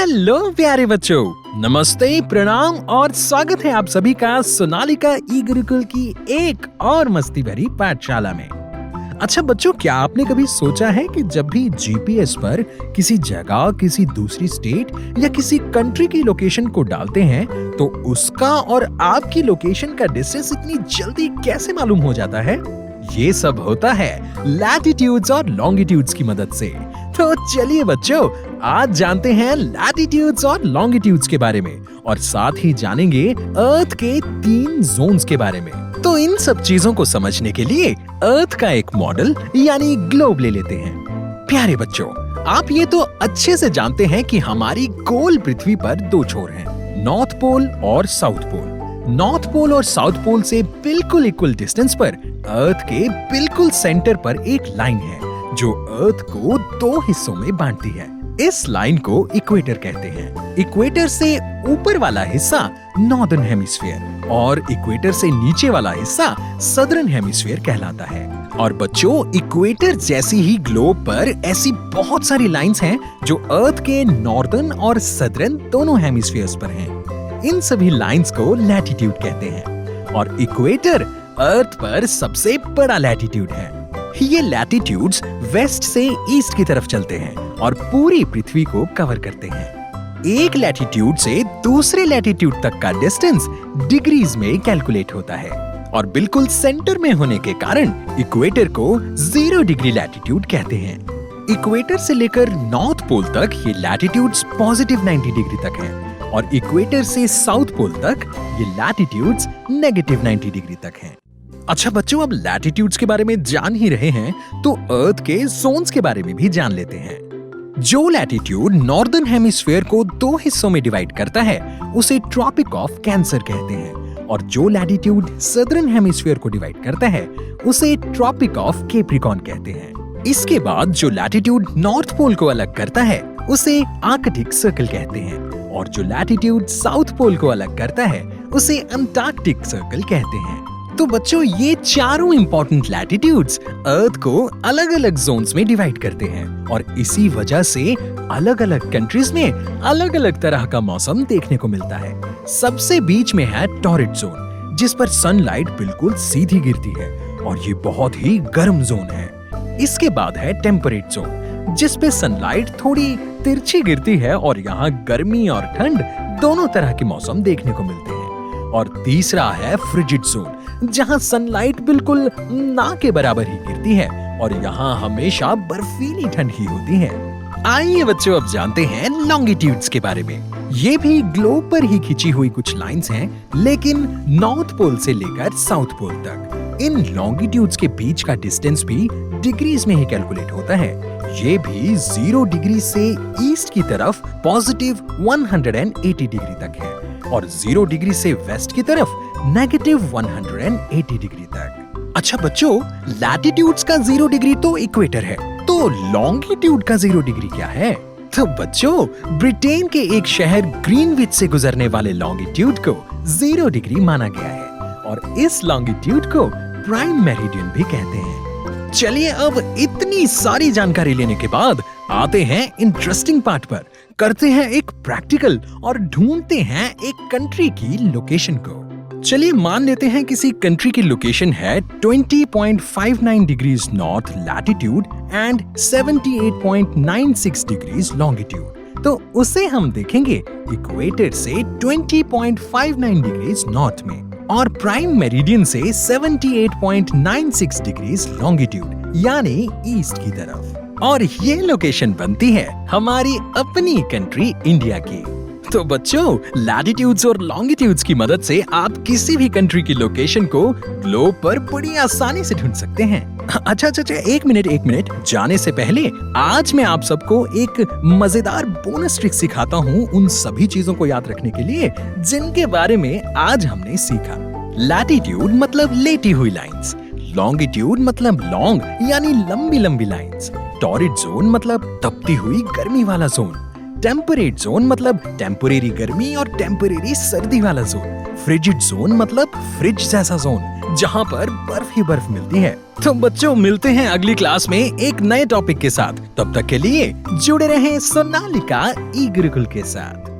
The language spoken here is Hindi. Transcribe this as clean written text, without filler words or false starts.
हेलो प्यारे बच्चों, नमस्ते, प्रणाम और स्वागत है आप सभी का सोनालिका ई गुरुकुल की एक और मस्ती भरी पाठशाला में। अच्छा बच्चों, क्या आपने कभी सोचा है कि जब भी जीपीएस पर किसी जगह, किसी दूसरी स्टेट या किसी कंट्री की लोकेशन को डालते हैं तो उसका और आपकी लोकेशन का डिस्टेंस इतनी जल्दी कैसे मालूम हो जाता है? ये सब होता है लैटिट्यूड्स और लॉन्गिट्यूड्स की मदद से। तो चलिए बच्चों, आज जानते हैं लैटिट्यूड्स और लॉन्गिट्यूड्स के बारे में और साथ ही जानेंगे अर्थ के 3 जोन्स के बारे में। तो इन सब चीजों को समझने के लिए अर्थ का एक मॉडल यानी ग्लोब ले लेते हैं। प्यारे बच्चों, आप ये तो अच्छे से जानते हैं कि हमारी गोल पृथ्वी पर 2 छोर हैं, नॉर्थ पोल और साउथ पोल। नॉर्थ पोल और साउथ पोल से बिल्कुल इक्वल डिस्टेंस पर अर्थ के बिल्कुल सेंटर पर एक लाइन है जो अर्थ को 2 हिस्सों में बांटती है। इस लाइन को इक्वेटर कहते हैं। इक्वेटर से ऊपर वाला हिस्सा नॉर्दर्न हेमिस्फीयर और इक्वेटर से नीचे वाला हिस्सा सदर्न हेमिस्फीयर कहलाता है। और बच्चों, इक्वेटर जैसी ही ग्लोब पर ऐसी बहुत सारी लाइंस हैं जो अर्थ के नॉर्दर्न और सदर्न दोनों हेमिस्फीयर्स पर हैं। इन सभी लाइंस को लैटिट्यूड कहते हैं और इक्वेटर अर्थ पर सबसे बड़ा लैटिट्यूड है। ये लैटिट्यूड्स वेस्ट से ईस्ट की तरफ चलते हैं और पूरी पृथ्वी को कवर करते हैं। एक लैटिट्यूड से दूसरे लैटिट्यूड तक का डिस्टेंस डिग्रीज में कैलकुलेट होता है और बिल्कुल सेंटर में होने के कारण इक्वेटर को 0 डिग्री लैटिट्यूड कहते हैं। इक्वेटर से लेकर नॉर्थ पोल तक ये लैटिट्यूड्स पॉजिटिव 90 डिग्री तक हैं और इक्वेटर से साउथ पोल तक ये लैटिट्यूड्स नेगेटिव 90 डिग्री तक हैं। अच्छा बच्चों, अब लैटिट्यूड्स के बारे में जान ही रहे हैं तो अर्थ के जोन्स के बारे में भी जान लेते हैं। जो लैटिट्यूड नॉर्दर्न हेमिस्फीयर को 2 हिस्सों में डिवाइड करता है उसे ट्रॉपिक ऑफ कैंसर कहते हैं और जो लैटिट्यूड सदर्न हेमिस्फीयर को डिवाइड करता है उसे ट्रॉपिक ऑफ कैप्रिकॉर्न कहते हैं। इसके बाद जो लैटिट्यूड नॉर्थ पोल को अलग करता है उसे आर्कटिक सर्कल कहते हैं और जो लैटिट्यूड साउथ पोल को अलग करता है उसे अंटार्कटिक सर्कल कहते हैं। तो बच्चों, ये चारों इंपॉर्टेंट लैटिट्यूड्स अर्थ को अलग अलग जोन्स में डिवाइड करते हैं और इसी वजह से अलग अलग कंट्रीज में अलग अलग तरह का मौसम देखने को मिलता है। सबसे बीच में है टॉरिड जोन, जिस पर सनलाइट बिल्कुल सीधी गिरती है और ये बहुत ही गर्म जोन है। इसके बाद है टेम्परेट जोन, जिस पे सनलाइट थोड़ी तिरछी गिरती है और यहाँ गर्मी और ठंड दोनों तरह के मौसम देखने को मिलते हैं। और तीसरा है फ्रिजिड जोन, जहाँ सनलाइट बिल्कुल ना के बराबर ही गिरती है और यहाँ हमेशा बर्फीली ठंड ही होती है। आइए बच्चों, अब जानते हैं लॉन्गिट्यूड्स के बारे में। ये भी ग्लोब पर ही खिंची हुई कुछ लाइंस हैं, लेकिन नॉर्थ पोल से लेकर साउथ पोल तक। इन लॉन्गिट्यूड्स के बीच का डिस्टेंस भी डिग्रीज में ही कैलकुलेट होता है। ये भी 0 डिग्री से ईस्ट की तरफ पॉजिटिव 180 डिग्री तक है और 0 डिग्री से वेस्ट की तरफ नेगेटिव 180 डिग्री तक। अच्छा बच्चों, लैटिट्यूड्स का 0 डिग्री तो इक्वेटर है, तो लॉन्गिट्यूड का 0 डिग्री क्या है? तो बच्चों, ब्रिटेन के एक शहर ग्रीनविच से गुजरने वाले लॉन्गिट्यूड को 0 डिग्री माना गया है और इस लॉन्गिट्यूड को प्राइम मेरिडियन भी कहते हैं। चलिए, अब इतनी सारी जानकारी लेने के बाद आते हैं इंटरेस्टिंग पार्ट पर। करते हैं एक प्रैक्टिकल और ढूंढते हैं एक कंट्री की लोकेशन को। चलिए मान लेते हैं किसी कंट्री की लोकेशन है 20.59 degrees north latitude and 78.96 degrees longitude. तो उसे हम देखेंगे इक्वेटर से 20.59 डिग्रीज नॉर्थ में और प्राइम मेरिडियन से 78.96 डिग्रीज लॉन्गिट्यूड यानी ईस्ट की तरफ। और ये लोकेशन बनती है हमारी अपनी कंट्री इंडिया की। तो बच्चों, लैटिट्यूड्स और लॉन्गिट्यूड्स की मदद से आप किसी भी कंट्री की लोकेशन को ग्लोब पर बड़ी आसानी से ढूंढ सकते हैं। अच्छा, एक मिनट, जाने से पहले आज मैं आप सबको एक मजेदार बोनस ट्रिक सिखाता हूँ उन सभी चीजों को याद रखने के लिए जिनके बारे में आज हमने सीखा। लैटिट्यूड मतलब लेटी हुई लाइंस, लॉन्गिट्यूड मतलब लॉन्ग यानी लंबी लंबी लाइंस, टॉरिड जोन मतलब तपती हुई गर्मी वाला जोन, टेम्परेट जोन मतलब टेम्परेरी गर्मी और टेम्परेरी सर्दी वाला जोन। फ्रिजिड जोन मतलब फ्रिज जैसा जोन, जहाँ पर बर्फ ही बर्फ मिलती है। तो बच्चों, मिलते हैं अगली क्लास में एक नए टॉपिक के साथ। तब तक के लिए जुड़े रहें सोनालिका ई गुरुकुल के साथ।